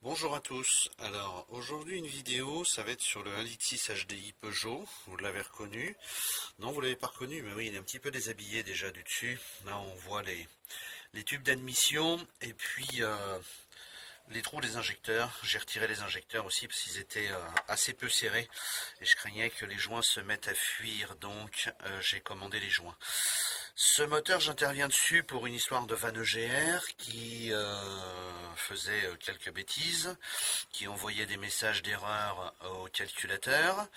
Bonjour à tous. Alors aujourd'hui une vidéo, ça va être sur le 1.6 HDI Peugeot. Vous l'avez reconnu? Non, vous l'avez pas reconnu, mais oui, il est un petit peu déshabillé déjà du dessus. Là, on voit les tubes d'admission et puis les trous des injecteurs. J'ai retiré les injecteurs aussi parce qu'ils étaient assez peu serrés et je craignais que les joints se mettent à fuir, donc j'ai commandé les joints. Ce moteur, j'interviens dessus pour une histoire de van EGR qui faisait quelques bêtises, qui envoyait des messages d'erreur au calculateur.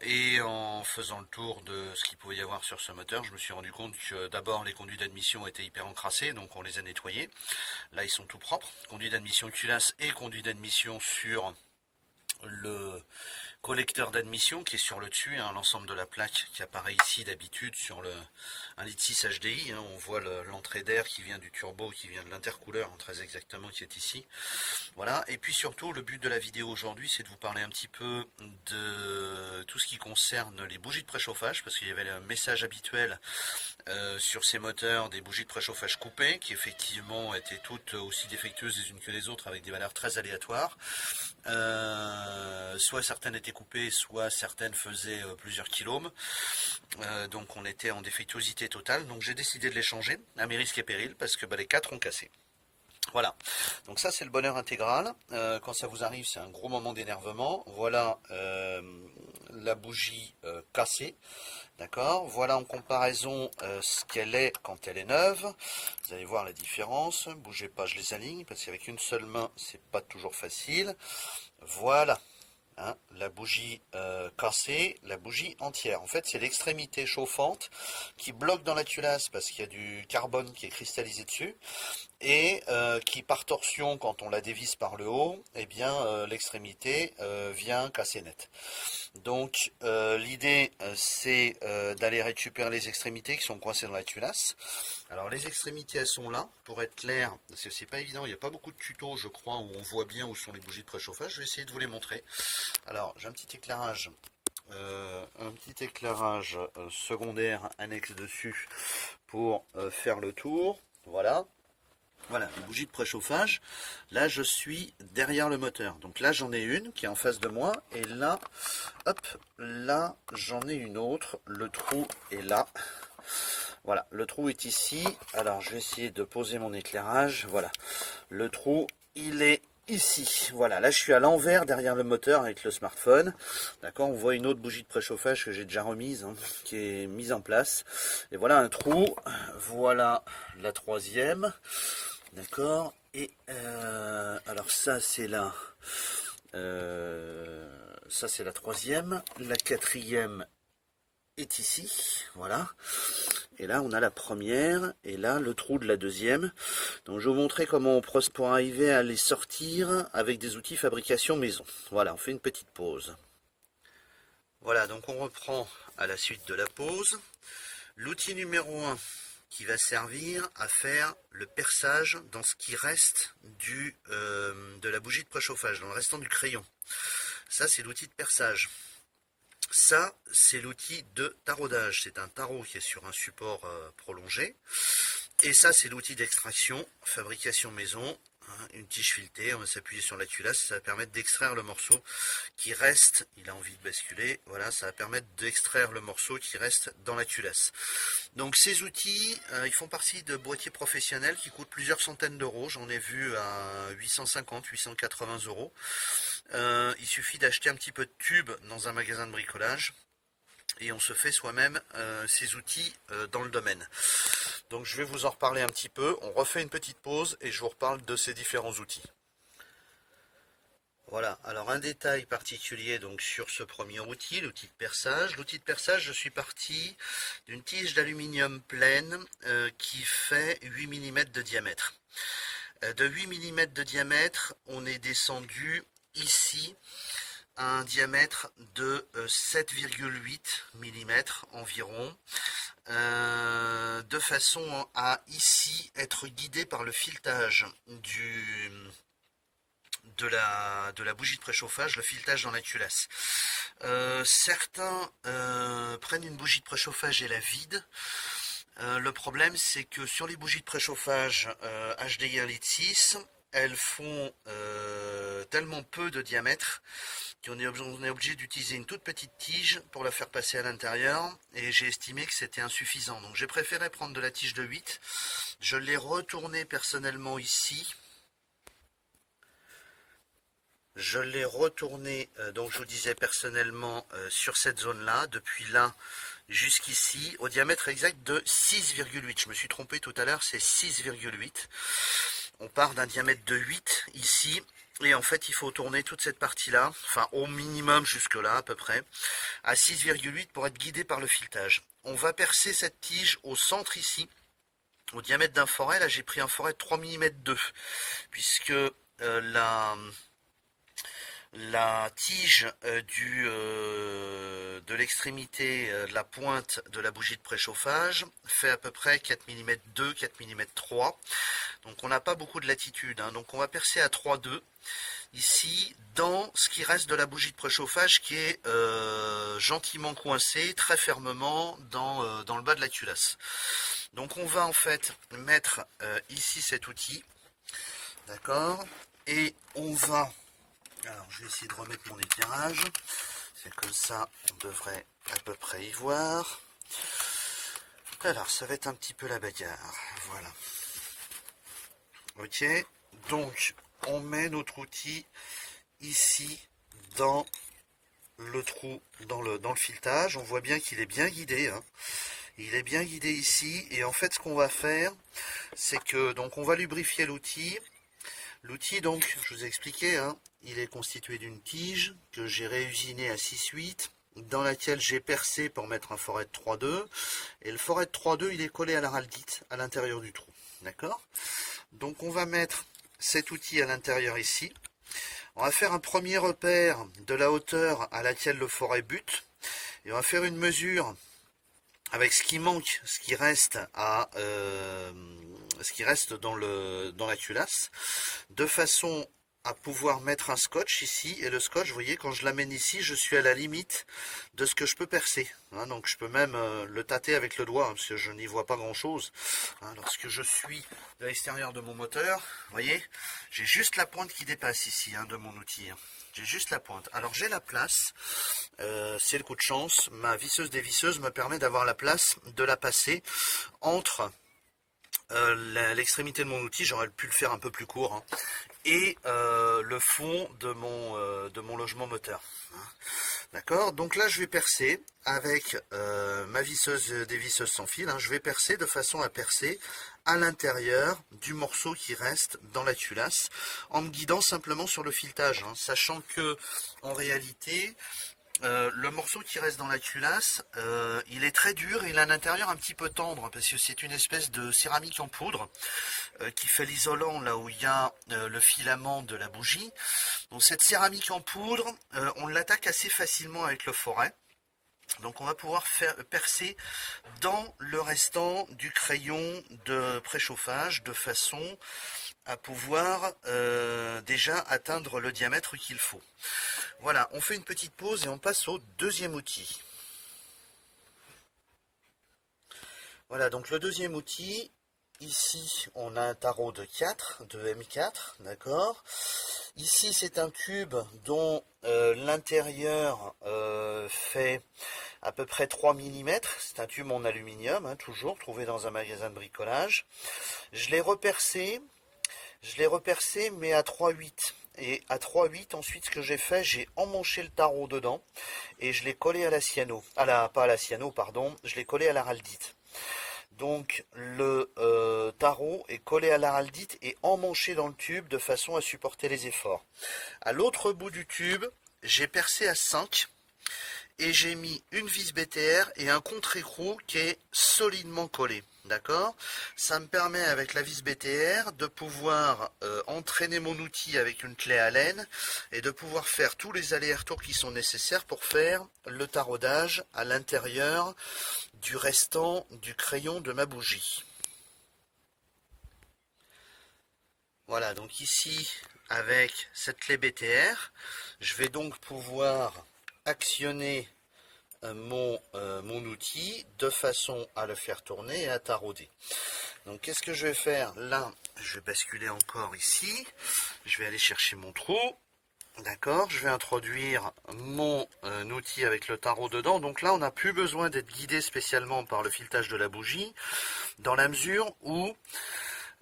Et en faisant le tour de ce qu'il pouvait y avoir sur ce moteur, je me suis rendu compte que d'abord les conduits d'admission étaient hyper encrassés, donc on les a nettoyés. Là, ils sont tout propres. Conduits d'admission culasse et conduits d'admission sur le collecteur d'admission qui est sur le dessus, hein, l'ensemble de la plaque qui apparaît ici d'habitude sur le 1.6 HDI, hein, on voit l'entrée d'air qui vient du turbo, qui vient de l'intercooleur, hein, très exactement, qui est ici. Voilà, et puis surtout le but de la vidéo aujourd'hui, c'est de vous parler un petit peu de tout ce qui concerne les bougies de préchauffage, parce qu'il y avait le message habituel sur ces moteurs des bougies de préchauffage coupées, qui effectivement étaient toutes aussi défectueuses les unes que les autres, avec des valeurs très aléatoires. Soit certaines étaient coupées, soit certaines faisaient plusieurs kilômes. Donc on était en défectuosité totale. Donc j'ai décidé de les changer, à mes risques et périls, parce que les quatre ont cassé. Voilà, donc ça c'est le bonheur intégral. Quand ça vous arrive, c'est un gros moment d'énervement. Voilà la bougie cassée. D'accord. Voilà en comparaison ce qu'elle est quand elle est neuve. Vous allez voir la différence. Bougez pas, je les aligne parce qu'avec une seule main, c'est pas toujours facile. Voilà. Hein, la bougie cassée, la bougie entière. En fait, c'est l'extrémité chauffante qui bloque dans la culasse parce qu'il y a du carbone qui est cristallisé dessus et qui, par torsion, quand on la dévisse par le haut, eh bien, l'extrémité vient casser net. Donc, l'idée, c'est d'aller récupérer les extrémités qui sont coincées dans la culasse. Alors, les extrémités, elles sont là, pour être clair, parce que c'est pas évident, il n'y a pas beaucoup de tutos, je crois, où on voit bien où sont les bougies de préchauffage. Je vais essayer de vous les montrer. Alors, j'ai un petit éclairage secondaire annexe dessus pour faire le tour. Voilà. Voilà, les bougies de préchauffage. Là, je suis derrière le moteur. Donc là, j'en ai une qui est en face de moi. Et là, hop, là, j'en ai une autre. Le trou est là. Voilà, le trou est ici. Alors, je vais essayer de poser mon éclairage. Voilà, le trou, il est ici. Voilà, là, je suis à l'envers derrière le moteur avec le smartphone. D'accord, on voit une autre bougie de préchauffage que j'ai déjà remise, hein, qui est mise en place. Et voilà un trou. Voilà la troisième. D'accord. Et alors ça c'est la troisième. La quatrième est ici. Voilà. Et là on a la première. Et là le trou de la deuxième. Donc je vais vous montrer comment on procède pour arriver à les sortir avec des outils fabrication maison. Voilà, on fait une petite pause. Voilà, donc on reprend à la suite de la pause. L'outil numéro 1 qui va servir à faire le perçage dans ce qui reste de la bougie de préchauffage, dans le restant du crayon. Ça, c'est l'outil de perçage. Ça, c'est l'outil de taraudage. C'est un tarot qui est sur un support prolongé. Et ça, c'est l'outil d'extraction, fabrication maison. Une tige filetée, on va s'appuyer sur la culasse, ça va permettre d'extraire le morceau qui reste, il a envie de basculer, voilà, ça va permettre d'extraire le morceau qui reste dans la culasse. Donc ces outils, ils font partie de boîtiers professionnels qui coûtent plusieurs centaines d'euros, j'en ai vu à 850, 880 euros. Il suffit d'acheter un petit peu de tube dans un magasin de bricolage et on se fait soi-même ces outils dans le domaine. Donc je vais vous en reparler un petit peu, on refait une petite pause et je vous reparle de ces différents outils. Voilà, alors un détail particulier donc sur ce premier outil, l'outil de perçage. L'outil de perçage, je suis parti d'une tige d'aluminium pleine qui fait 8 mm de diamètre. De 8 mm de diamètre, on est descendu ici à un diamètre de 7,8 mm environ. De façon à ici être guidé par le filetage de la bougie de préchauffage, le filetage dans la culasse. Certains prennent une bougie de préchauffage et la vident. Le problème, c'est que sur les bougies de préchauffage HDI 1,6 litre, elles font tellement peu de diamètre qu'on est obligé d'utiliser une toute petite tige pour la faire passer à l'intérieur, et j'ai estimé que c'était insuffisant. Donc j'ai préféré prendre de la tige de 8. Je l'ai retourné personnellement ici. Je l'ai retourné, donc je vous disais personnellement, sur cette zone-là, depuis là jusqu'ici, au diamètre exact de 6,8. Je me suis trompé tout à l'heure, c'est 6,8. On part d'un diamètre de 8 ici, et en fait il faut tourner toute cette partie-là, enfin au minimum jusque-là à peu près, à 6,8 pour être guidé par le filetage. On va percer cette tige au centre ici, au diamètre d'un forêt. Là j'ai pris un forêt de 3 mm 2, puisque la tige de l'extrémité de la pointe de la bougie de préchauffage fait à peu près 4 mm 2, 4 mm 3. Donc on n'a pas beaucoup de latitude, hein. Donc on va percer à 3,2 ici dans ce qui reste de la bougie de préchauffage qui est gentiment coincée très fermement dans le bas de la culasse. Donc on va en fait mettre ici cet outil, d'accord, et on va... Alors je vais essayer de remettre mon éclairage, c'est comme ça on devrait à peu près y voir. Alors ça va être un petit peu la bagarre, voilà. Ok, donc on met notre outil ici dans le trou, dans le filetage. On voit bien qu'il est bien guidé, hein. Il est bien guidé ici, et en fait ce qu'on va faire, c'est que donc on va lubrifier l'outil. L'outil, donc, je vous ai expliqué, hein, il est constitué d'une tige que j'ai réusinée à 6,8, dans laquelle j'ai percé pour mettre un forêt de 3,2, et le forêt de 3,2 il est collé à l'araldite à l'intérieur du trou, d'accord. Donc on va mettre cet outil à l'intérieur ici, on va faire un premier repère de la hauteur à laquelle le forêt bute, et on va faire une mesure avec ce qui manque, ce qui reste dans la culasse, de façon à pouvoir mettre un scotch ici, et le scotch, vous voyez, quand je l'amène ici, je suis à la limite de ce que je peux percer, hein. Donc je peux même le tâter avec le doigt, hein, parce que je n'y vois pas grand chose, hein. Lorsque je suis de l'extérieur de mon moteur, vous voyez, j'ai juste la pointe qui dépasse ici, hein, de mon outil, hein. J'ai juste la pointe. Alors j'ai la place, c'est le coup de chance, ma visseuse dévisseuse me permet d'avoir la place de la passer entre l'extrémité de mon outil, j'aurais pu le faire un peu plus court, hein, et le fond de mon logement moteur, hein. D'accord, donc là je vais percer avec ma visseuse dévisseuse sans fil, hein, je vais percer de façon à percer à l'intérieur du morceau qui reste dans la culasse, en me guidant simplement sur le filetage, hein, sachant que en réalité le morceau qui reste dans la culasse, il est très dur et il a un intérieur un petit peu tendre, parce que c'est une espèce de céramique en poudre qui fait l'isolant là où il y a le filament de la bougie. Donc cette céramique en poudre, on l'attaque assez facilement avec le forêt. Donc on va pouvoir percer dans le restant du crayon de préchauffage de façon à pouvoir déjà atteindre le diamètre qu'il faut. Voilà, on fait une petite pause et on passe au deuxième outil. Voilà, donc le deuxième outil, ici on a un tarot de 4, de M4, d'accord. Ici c'est un tube dont l'intérieur fait à peu près 3 mm, c'est un tube en aluminium, hein, toujours trouvé dans un magasin de bricolage. Je l'ai repercé mais à 3,8. Et à 3,8, ensuite ce que j'ai fait, j'ai emmanché le tarot dedans et je l'ai collé à la cyano. Pas à la cyano, pardon, je l'ai collé à l'araldite. Donc le tarot est collé à l'araldite et emmanché dans le tube de façon à supporter les efforts. À l'autre bout du tube, j'ai percé à 5 et j'ai mis une vis BTR et un contre-écrou qui est solidement collé. D'accord, ça me permet avec la vis BTR de pouvoir entraîner mon outil avec une clé Allen et de pouvoir faire tous les allers-retours qui sont nécessaires pour faire le taraudage à l'intérieur du restant du crayon de ma bougie. Voilà, donc ici avec cette clé BTR, je vais donc pouvoir actionner mon outil de façon à le faire tourner et à tarauder. Donc qu'est-ce que je vais faire? Là, je vais basculer encore ici. Je vais aller chercher mon trou. D'accord, je vais introduire mon outil avec le tarot dedans. Donc là, on n'a plus besoin d'être guidé spécialement par le filetage de la bougie, dans la mesure où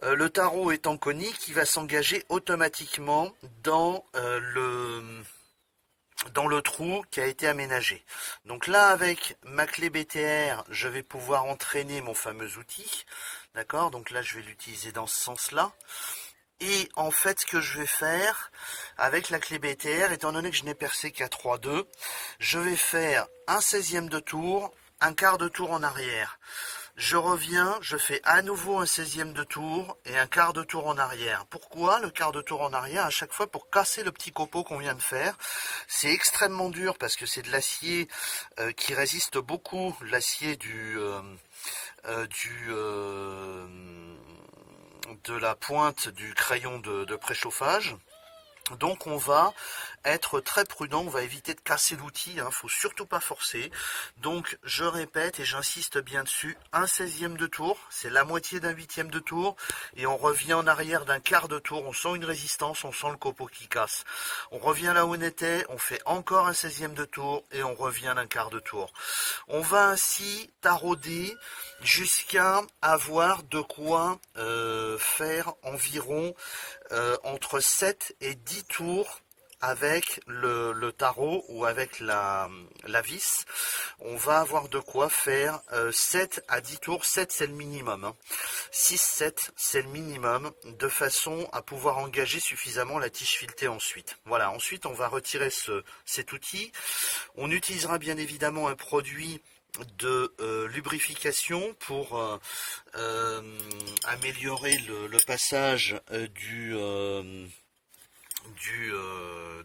le tarot étant conique, il va s'engager automatiquement dans le trou qui a été aménagé. Donc là, avec ma clé BTR, je vais pouvoir entraîner mon fameux outil. D'accord, donc là, je vais l'utiliser dans ce sens-là. Et en fait, ce que je vais faire avec la clé BTR, étant donné que je n'ai percé qu'à 3-2, je vais faire un 16e de tour, un quart de tour en arrière. Je reviens, je fais à nouveau un 16e de tour et un quart de tour en arrière. Pourquoi le quart de tour en arrière? À chaque fois pour casser le petit copeau qu'on vient de faire. C'est extrêmement dur parce que c'est de l'acier qui résiste beaucoup, l'acier de la pointe du crayon de préchauffage. Donc on va être très prudent, on va éviter de casser l'outil, hein, faut surtout pas forcer. Donc je répète et j'insiste bien dessus, un 16e de tour, c'est la moitié d'un 8e de tour, et on revient en arrière d'un quart de tour, on sent une résistance, on sent le copeau qui casse. On revient là où on était, on fait encore un 16e de tour, et on revient d'un quart de tour. On va ainsi tarauder jusqu'à avoir de quoi faire environ entre 7 et 10 tours avec le tarot ou avec la vis. On va avoir de quoi faire 7 à 10 tours. 7 c'est le minimum, hein. 6-7 c'est le minimum, de façon à pouvoir engager suffisamment la tige filetée ensuite. Voilà, ensuite on va retirer cet outil. On utilisera bien évidemment un produit de lubrification pour améliorer le passage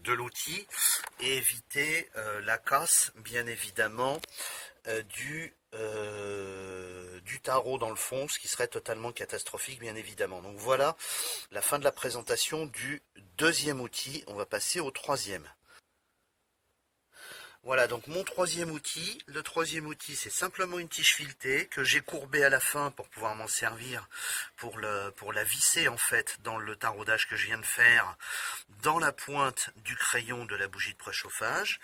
de l'outil et éviter la casse bien évidemment du tarot dans le fond, ce qui serait totalement catastrophique bien évidemment. Donc voilà la fin de la présentation du deuxième outil. On va passer au troisième. Voilà, donc mon troisième outil. Le troisième outil, c'est simplement une tige filetée que j'ai courbée à la fin pour pouvoir m'en servir pour la visser en fait dans le taraudage que je viens de faire dans la pointe du crayon de la bougie de préchauffage.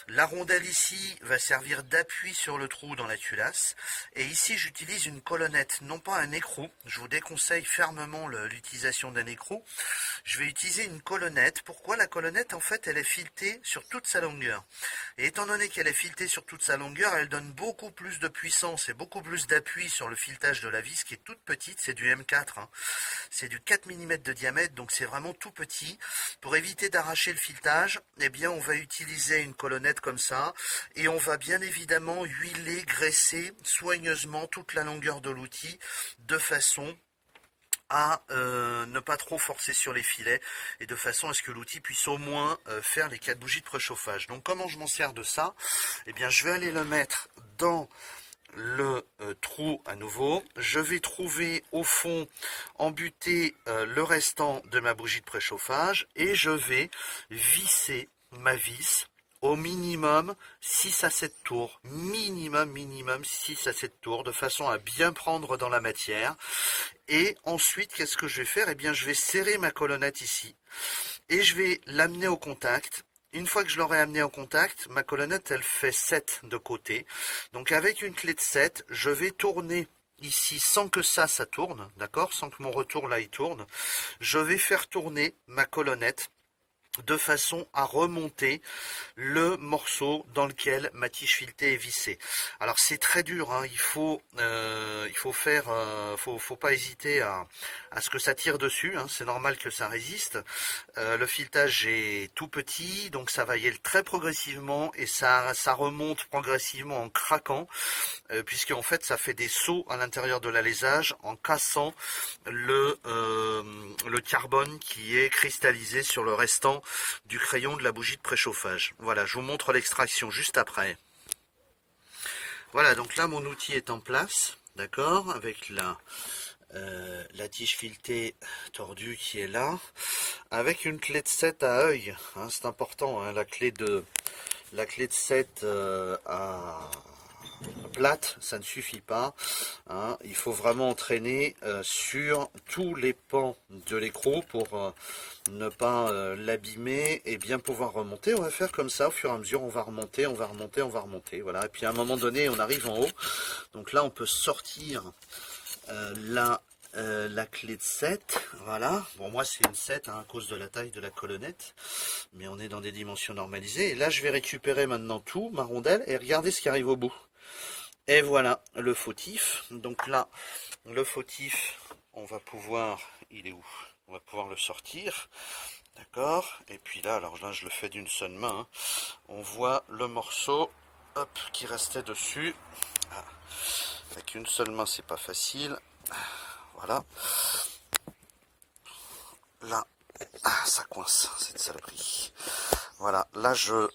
La rondelle ici va servir d'appui sur le trou dans la culasse. Et ici, j'utilise une colonnette, non pas un écrou. Je vous déconseille fermement l'utilisation d'un écrou. Je vais utiliser une colonnette. Pourquoi la colonnette? En fait, elle est filetée sur toute sa longueur. Et étant donné qu'elle est filetée sur toute sa longueur, elle donne beaucoup plus de puissance et beaucoup plus d'appui sur le filetage de la vis qui est toute petite. C'est du M4, hein. C'est du 4 mm de diamètre, donc c'est vraiment tout petit. Pour éviter d'arracher le filetage, eh bien, on va utiliser une colonnette comme ça et on va bien évidemment huiler, graisser soigneusement toute la longueur de l'outil de façon à ne pas trop forcer sur les filets et de façon à ce que l'outil puisse au moins faire les 4 bougies de préchauffage. Donc comment je m'en sers de ça? Eh bien je vais aller le mettre dans le trou à nouveau. Je vais trouver au fond embuter le restant de ma bougie de préchauffage et je vais visser ma vis au minimum 6 à 7 tours, minimum 6 à 7 tours, de façon à bien prendre dans la matière. Et ensuite, qu'est-ce que je vais faire? Eh bien, je vais serrer ma colonnette ici, et je vais l'amener au contact. Une fois que je l'aurai amené au contact, ma colonnette, elle fait 7 de côté. Donc avec une clé de 7, je vais tourner ici sans que ça tourne, d'accord? Sans que mon retour là, il tourne. Je vais faire tourner ma colonnette de façon à remonter le morceau dans lequel ma tige filetée est vissée. Alors c'est très dur, hein. Il faut faire, faut pas hésiter à ce que ça tire dessus, hein. C'est normal que ça résiste. Le filetage est tout petit, donc ça va y aller très progressivement et ça remonte progressivement en craquant, puisque en fait ça fait des sauts à l'intérieur de l'alésage en cassant le carbone qui est cristallisé sur le restant du crayon de la bougie de préchauffage. Voilà, je vous montre l'extraction juste après. Voilà, donc là mon outil est en place, d'accord, avec la tige filetée tordue qui est là, avec une clé de 7 à œil, hein, c'est important, hein, la clé de La clé de 7 plate, ça ne suffit pas, hein. Il faut vraiment entraîner sur tous les pans de l'écrou pour ne pas l'abîmer et bien pouvoir remonter. On va faire comme ça, au fur et à mesure, on va remonter, on va remonter, on va remonter, voilà. Et puis à un moment donné, on arrive en haut, donc là on peut sortir la clé de 7, voilà. Bon, moi c'est une 7 hein, à cause de la taille de la colonnette, mais on est dans des dimensions normalisées. Et là je vais récupérer maintenant tout, ma rondelle, et regardez ce qui arrive au bout. Et voilà le fautif. Donc là, le fautif, on va pouvoir, il est où? On va pouvoir le sortir, d'accord. Et puis là, alors là je le fais d'une seule main, hein. On voit le morceau, hop, qui restait dessus. Ah. Avec une seule main c'est pas facile. Voilà. Là, ah, ça coince, cette saloperie. Voilà, là je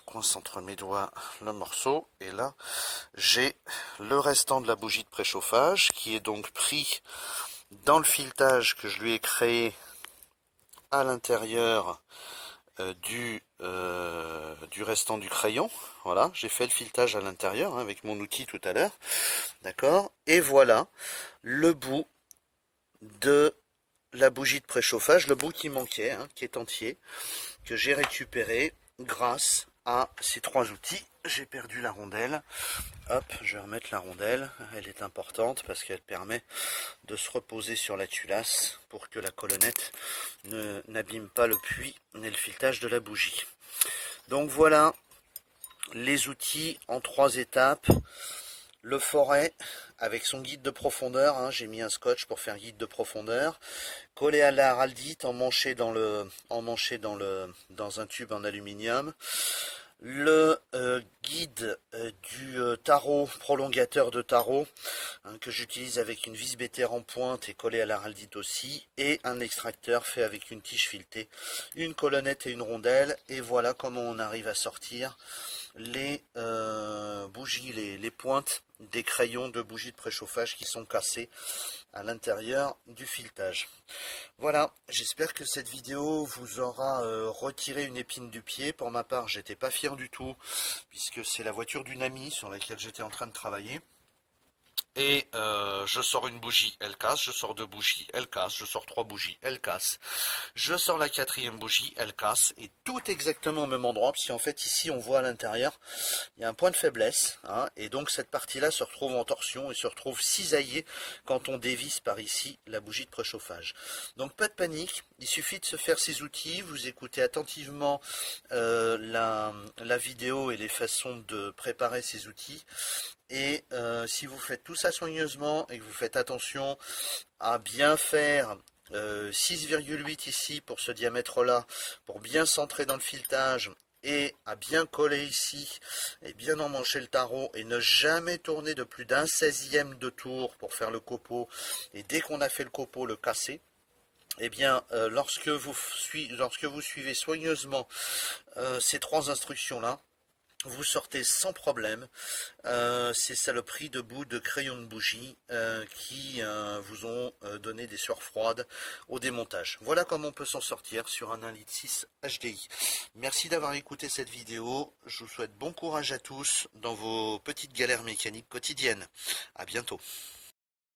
coince entre mes doigts le morceau. Et là, j'ai le restant de la bougie de préchauffage qui est donc pris dans le filetage que je lui ai créé à l'intérieur du restant du crayon. Voilà, j'ai fait le filetage à l'intérieur hein, avec mon outil tout à l'heure. D'accord. Et voilà le bout de la bougie de préchauffage, le bout qui manquait, hein, qui est entier, que j'ai récupéré grâce à ces trois outils. J'ai perdu la rondelle. Hop, je vais remettre la rondelle. Elle est importante parce qu'elle permet de se reposer sur la culasse pour que la colonnette n'abîme pas le puits et le filetage de la bougie. Donc voilà les outils en 3 étapes. Le forêt avec son guide de profondeur, hein, j'ai mis un scotch pour faire guide de profondeur, collé à la araldite, emmanché dans un tube en aluminium. Le guide du tarot, prolongateur de tarot, hein, que j'utilise avec une vis bétaire en pointe et collé à l'araldite aussi, et un extracteur fait avec une tige filetée, une colonnette et une rondelle. Et voilà comment on arrive à sortir les bougies, les pointes des crayons de bougies de préchauffage qui sont cassés à l'intérieur du filetage. Voilà, j'espère que cette vidéo vous aura retiré une épine du pied. Pour ma part, j'étais pas fier du tout, puisque c'est la voiture d'une amie sur laquelle j'étais en train de travailler. Et je sors une bougie, elle casse, je sors 2 bougies, elle casse, je sors 3 bougies, elle casse, je sors la 4e bougie, elle casse, et tout exactement au même endroit, parce qu'en fait ici on voit à l'intérieur, il y a un point de faiblesse, hein, et donc cette partie-là se retrouve en torsion et se retrouve cisaillée quand on dévisse par ici la bougie de préchauffage. Donc pas de panique, il suffit de se faire ces outils, vous écoutez attentivement la vidéo et les façons de préparer ces outils. Et si vous faites tout ça soigneusement et que vous faites attention à bien faire 6,8 ici pour ce diamètre-là, pour bien centrer dans le filetage et à bien coller ici et bien emmancher le tarot et ne jamais tourner de plus d'un 16e de tour pour faire le copeau, et dès qu'on a fait le copeau, le casser. Eh bien, lorsque vous suivez soigneusement ces 3 instructions-là, vous sortez sans problème ces saloperies de bouts de crayon de bougie qui vous ont donné des sueurs froides au démontage. Voilà comment on peut s'en sortir sur un 1,6 litre HDI. Merci d'avoir écouté cette vidéo. Je vous souhaite bon courage à tous dans vos petites galères mécaniques quotidiennes. À bientôt.